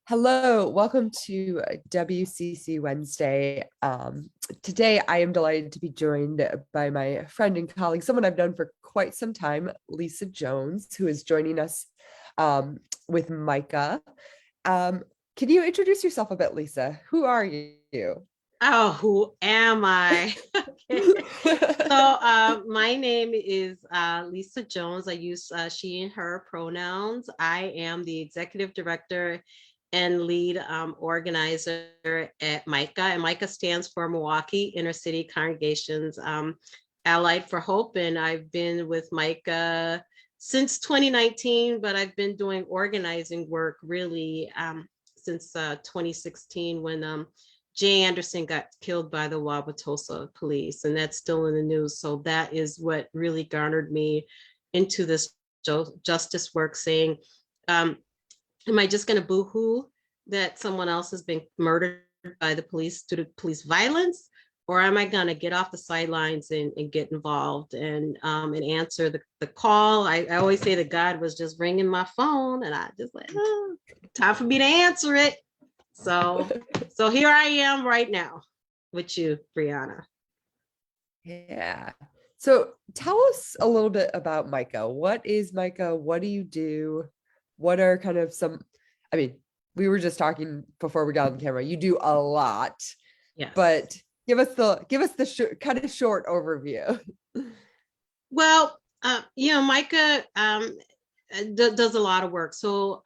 Hello, welcome to WCC Wednesday. Today, I am delighted to be joined by my friend and colleague, someone I've known for quite some time, Lisa Jones, who is joining us with MICAH. Can you introduce yourself a bit, Lisa? Who are you? Oh, who am I? Okay. My name is Lisa Jones. I use she and her pronouns. I am the executive director and lead organizer at MICAH. And MICAH stands for Milwaukee Inner City Congregations Allied for Hope. And I've been with MICAH since 2019, but I've been doing organizing work really since 2016 when Jay Anderson got killed by the Wauwatosa police, and that's still in the news. So that is what really garnered me into this justice work, saying, am I just going to boo-hoo that someone else has been murdered by the police due to police violence? Or am I going to get off the sidelines and get involved and answer the call? I always say that God was just ringing my phone, and I just like, oh, time for me to answer it. So here I am right now with you, Breanna. Yeah. So tell us a little bit about MICAH. What is MICAH? What do you do? What are kind of I mean, we were just talking before we got on the camera. You do a lot, Yes. but give us the kind of short overview. Well, MICAH does a lot of work. So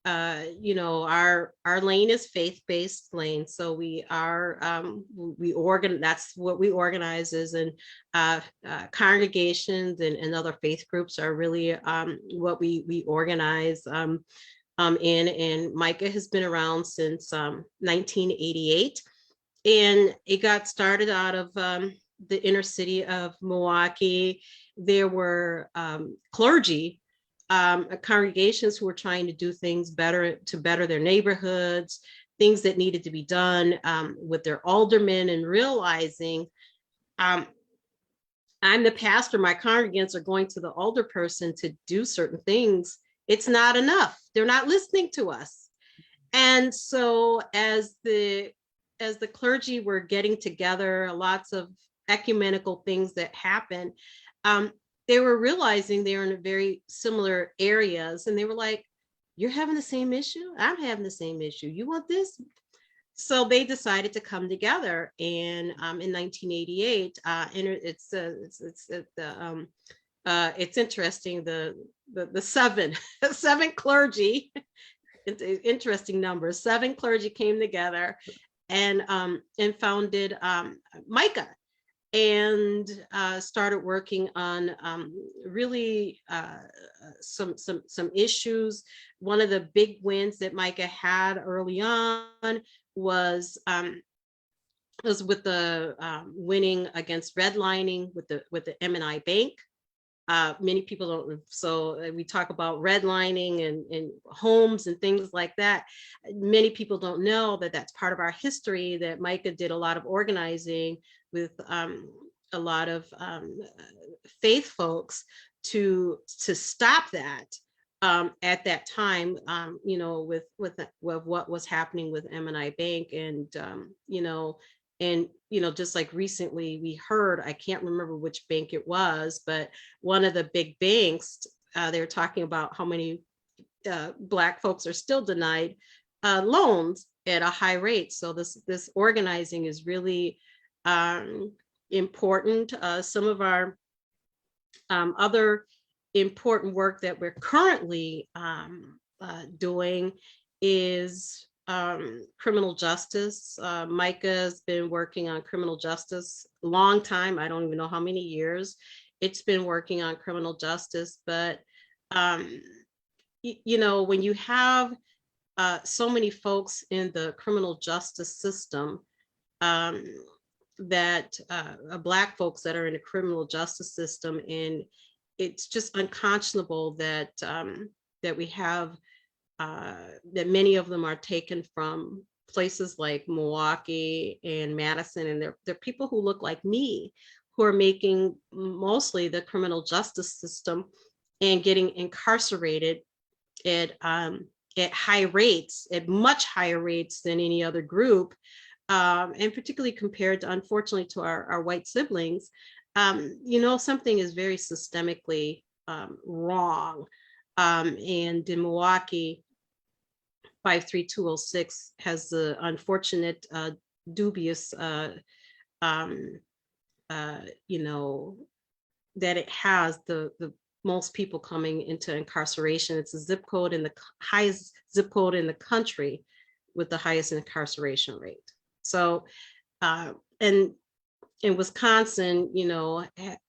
our lane is faith-based lane. So we are that's what we organize is, and congregations and other faith groups are really what we organize in. And MICAH has been around since 1988, and it got started out of the inner city of Milwaukee. There were clergy congregations who were trying to do things better to better their neighborhoods, things that needed to be done with their aldermen, and realizing I'm the pastor, my congregants are going to the alder person to do certain things. It's not enough. They're not listening to us. And so as the clergy were getting together, lots of ecumenical things that happen, they were realizing they were in very similar areas, and they were like, you're having the same issue, I'm having the same issue, you want this? So they decided to come together, and in 1988, and it's interesting, the seven clergy, it's an interesting number, seven clergy came together and founded MICAH, and started working on really some issues. One of the big wins that MICAH had early on was with the winning against redlining with the M&I Bank. Many people don't, so we talk about redlining and homes and things like that. Many people don't know that that's part of our history, that MICAH did a lot of organizing with a lot of faith folks to stop that at that time, with what was happening with M&I Bank, and just like recently we heard, I can't remember which bank it was, but one of the big banks, they were talking about how many Black folks are still denied loans at a high rate. So this organizing is really important. Some of our other important work that we're currently doing is criminal justice. MICAH has been working on criminal justice a long time. I don't even know how many years it's been working on criminal justice, but when you have so many folks in the criminal justice system, that Black folks that are in the criminal justice system, and it's just unconscionable that that we have that many of them are taken from places like Milwaukee and Madison, and they're people who look like me, who are making mostly the criminal justice system and getting incarcerated at at high rates, at much higher rates than any other group, and particularly compared to, unfortunately, to our white siblings. Something is very systemically wrong. And in Milwaukee, 53206 has the unfortunate, dubious, that it has the most people coming into incarceration. It's a zip code in the highest zip code in the country with the highest incarceration rate. So, and in Wisconsin,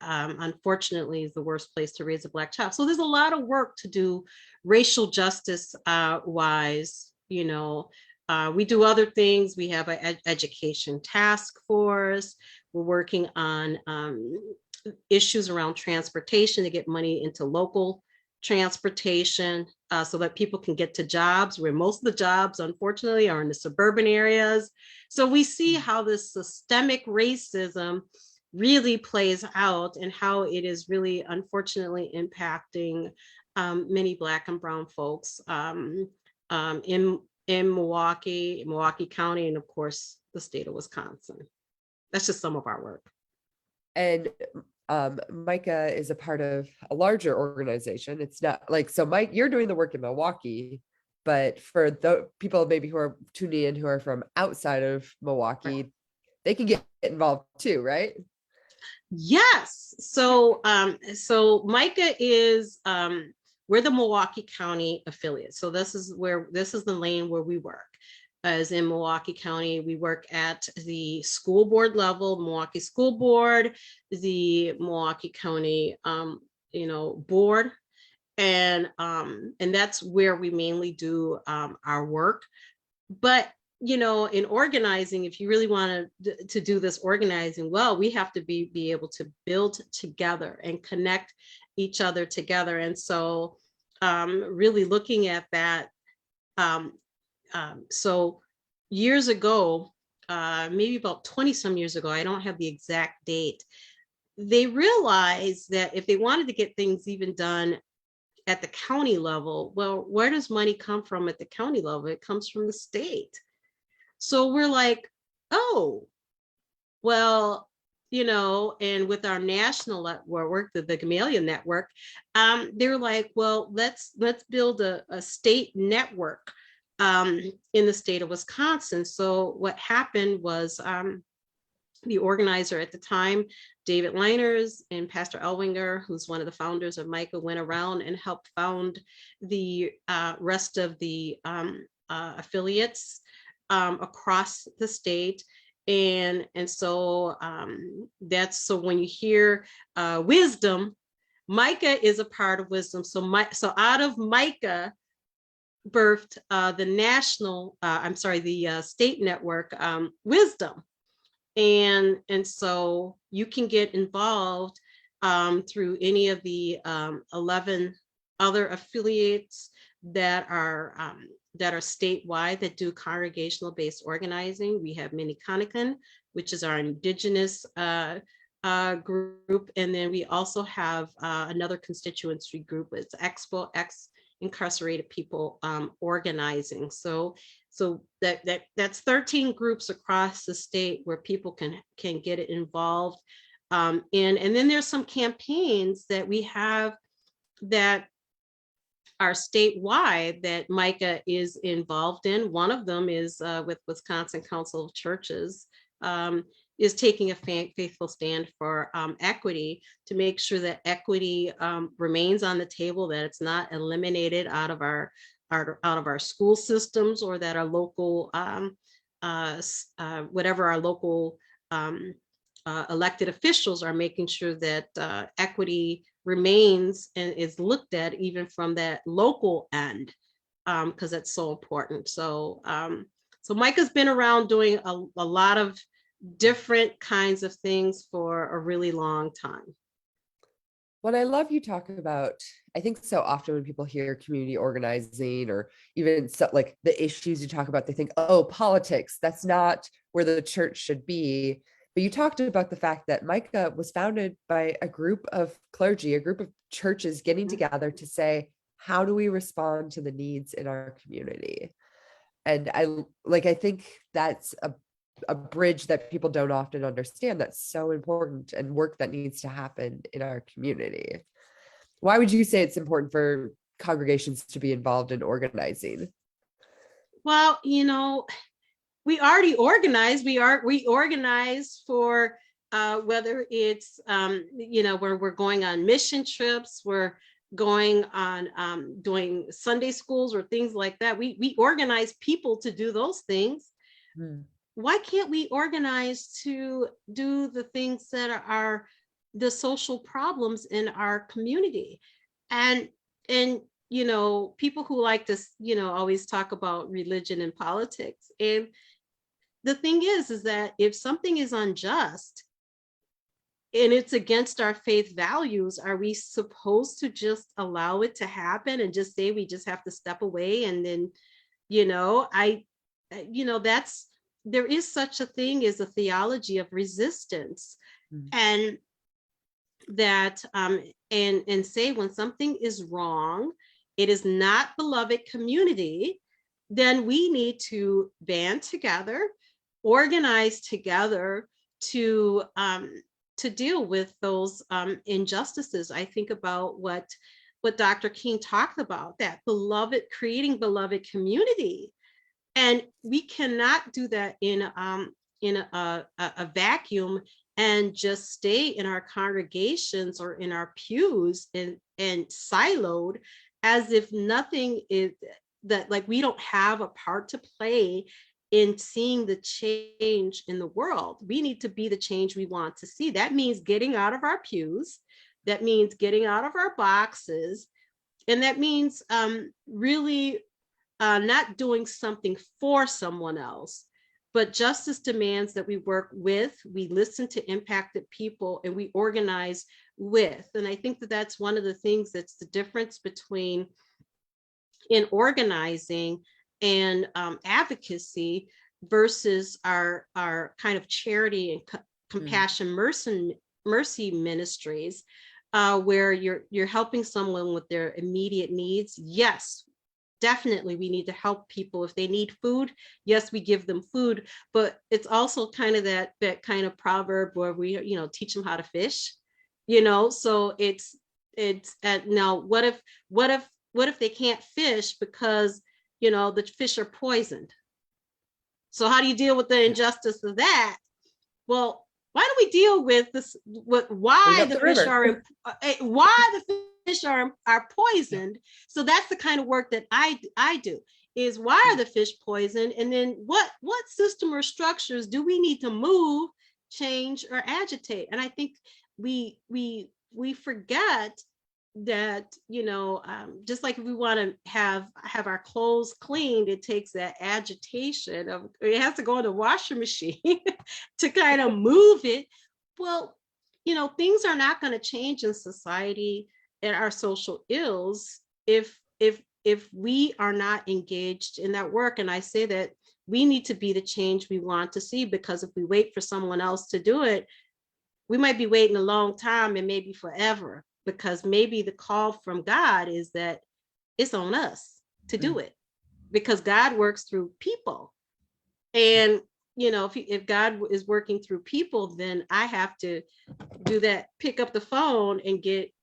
unfortunately, is the worst place to raise a Black child. So there's a lot of work to do, racial justice wise. We do other things. We have an education task force. We're working on issues around transportation to get money into local transportation so that people can get to jobs, where most of the jobs, unfortunately, are in the suburban areas. So we see how this systemic racism really plays out and how it is really, unfortunately, impacting many Black and brown folks in Milwaukee County, and of course, the state of Wisconsin. That's just some of our work. And MICAH is a part of a larger organization. It's not like, so Mike, you're doing the work in Milwaukee, but for the people maybe who are tuning in, who are from outside of Milwaukee, they can get involved too, right? Yes. So MICAH is, we're the Milwaukee County affiliate. So this is the lane where we work. As in Milwaukee County, we work at the school board level, Milwaukee School Board, the Milwaukee County, board, and that's where we mainly do our work. But in organizing, if you really want to do this organizing well, we have to be able to build together and connect each other together. And so, really looking at that. So years ago, maybe about 20 some years ago, I don't have the exact date, they realized that if they wanted to get things even done at the county level, well, where does money come from at the county level? It comes from the state. So we're like, oh, well, and with our national network, the Gamaliel Network, they're like, well, let's build a state network in the state of Wisconsin. So what happened was the organizer at the time, David Liners and Pastor Elwinger, who's one of the founders of MICAH, went around and helped found the rest of the affiliates across the state. And so that's, so when you hear wisdom, MICAH is a part of wisdom. So out of MICAH birthed the state network, Wisdom. And so you can get involved through any of the 11 other affiliates that are statewide that do congregational based organizing. We have MICAH, which is our indigenous group. And then we also have another constituency group. It's Expo, incarcerated people organizing. So that's 13 groups across the state where people can get involved in. And then there's some campaigns that we have that are statewide that MICAH is involved in. One of them is with Wisconsin Council of Churches, is taking a faithful stand for equity, to make sure that equity remains on the table, that it's not eliminated out of our school systems, or that our local whatever our local elected officials are making sure that equity remains and is looked at even from that local end, because that's so important. So MICAH's been around doing a lot of different kinds of things for a really long time. What I love you talk about, I think so often when people hear community organizing, or even like the issues you talk about, they think, oh, politics, that's not where the church should be. But you talked about the fact that MICAH was founded by a group of clergy, a group of churches getting together to say, how do we respond to the needs in our community? And I think that's a bridge that people don't often understand, that's so important, and work that needs to happen in our community. Why would you say it's important for congregations to be involved in organizing? Well, we already organize. We organize for whether it's where we're going on mission trips, we're going on doing Sunday schools or things like that. We organize people to do those things. Hmm. Why can't we organize to do the things that are the social problems in our community? And people who like to always talk about religion and politics, and the thing is that if something is unjust and it's against our faith values, are we supposed to just allow it to happen and just say we just have to step away? And then that's, there is such a thing as a theology of resistance. Hmm. And that and say when something is wrong, it is not beloved community, then we need to band together, organize together to deal with those injustices. I think about what Dr. King talked about, that creating beloved community. And we cannot do that in a vacuum and just stay in our congregations or in our pews and siloed, as if nothing is, that like we don't have a part to play in seeing the change in the world. We need to be the change we want to see. That means getting out of our pews. That means getting out of our boxes. And that means really not doing something for someone else, but justice demands that we work with, we listen to impacted people, and we organize with. And I think that that's one of the things that's the difference between in organizing and advocacy versus our kind of charity and compassion mercy ministries, where you're helping someone with their immediate needs. Yes, definitely we need to help people if they need food. Yes, we give them food, but it's also kind of that kind of proverb where we teach them how to fish, so it's now what if they can't fish because the fish are poisoned? So how do you deal with the injustice of that? Well, why don't we deal with this, why the fish are poisoned? So that's the kind of work that I do, is why are the fish poisoned, and then what system or structures do we need to move, change, or agitate? And I think we forget that just like if we want to have our clothes cleaned, it takes that agitation of, it has to go in the washer machine to kind of move it. Well, things are not going to change in society and our social ills if we are not engaged in that work. And I say that we need to be the change we want to see, because if we wait for someone else to do it, we might be waiting a long time and maybe forever, because maybe the call from God is that it's on us to do it, because God works through people. And if God is working through people, then I have to do that, pick up the phone and get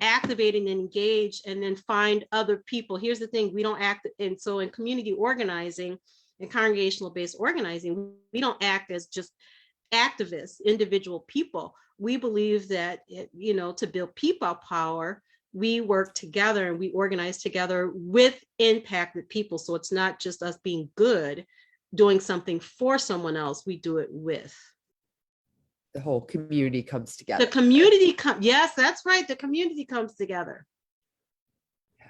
activated and engaged, and then find other people. Here's the thing, we don't act, and so in community organizing and congregational based organizing, we don't act as just activists, individual people. We believe that to build people power, we work together and we organize together with impacted people. So it's not just us being good, doing something for someone else, we do it with. The whole community comes together. The community yes, that's right. The community comes together. Yeah.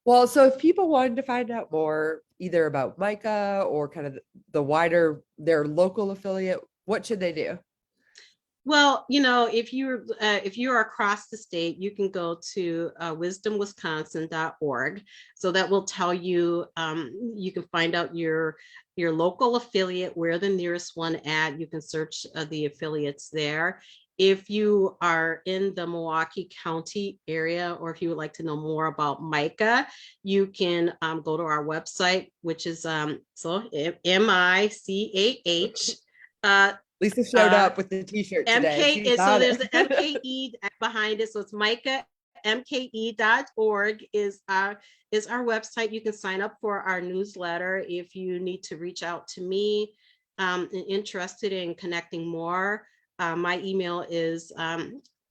Well, so if people wanted to find out more, either about MICAH or kind of the wider, their local affiliate, what should they do? Well, if you're across the state, you can go to wisdomwisconsin.org. So that will tell you, you can find out your local affiliate, where the nearest one at. You can search the affiliates there. If you are in the Milwaukee County area, or if you would like to know more about MICAH, you can go to our website, which is MICAH. Lisa showed up with the t-shirt today. MK, She's and so on there's the it. MKE behind it. So it's MICAH, MKE.org is our website. You can sign up for our newsletter if you need to reach out to me, interested in connecting more. My email is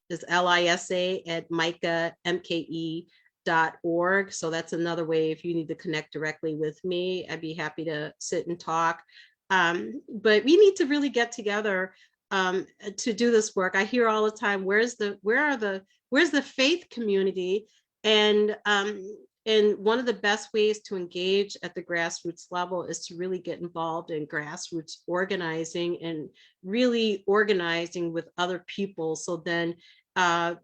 lisa@micahmke.org. So that's another way if you need to connect directly with me. I'd be happy to sit and talk. But we need to really get together to do this work. I hear all the time, where's the faith community? And one of the best ways to engage at the grassroots level is to really get involved in grassroots organizing, and really organizing with other people. So then you're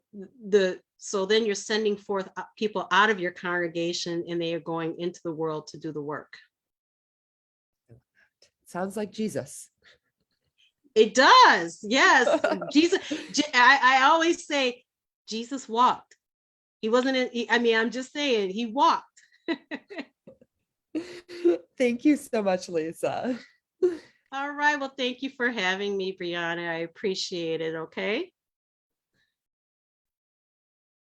sending forth people out of your congregation, and they are going into the world to do the work. Sounds like Jesus. It does. Yes. Jesus. I always say Jesus walked. He wasn't I'm just saying he walked. Thank you so much, Lisa. All right. Well, thank you for having me, Breanna. I appreciate it. Okay.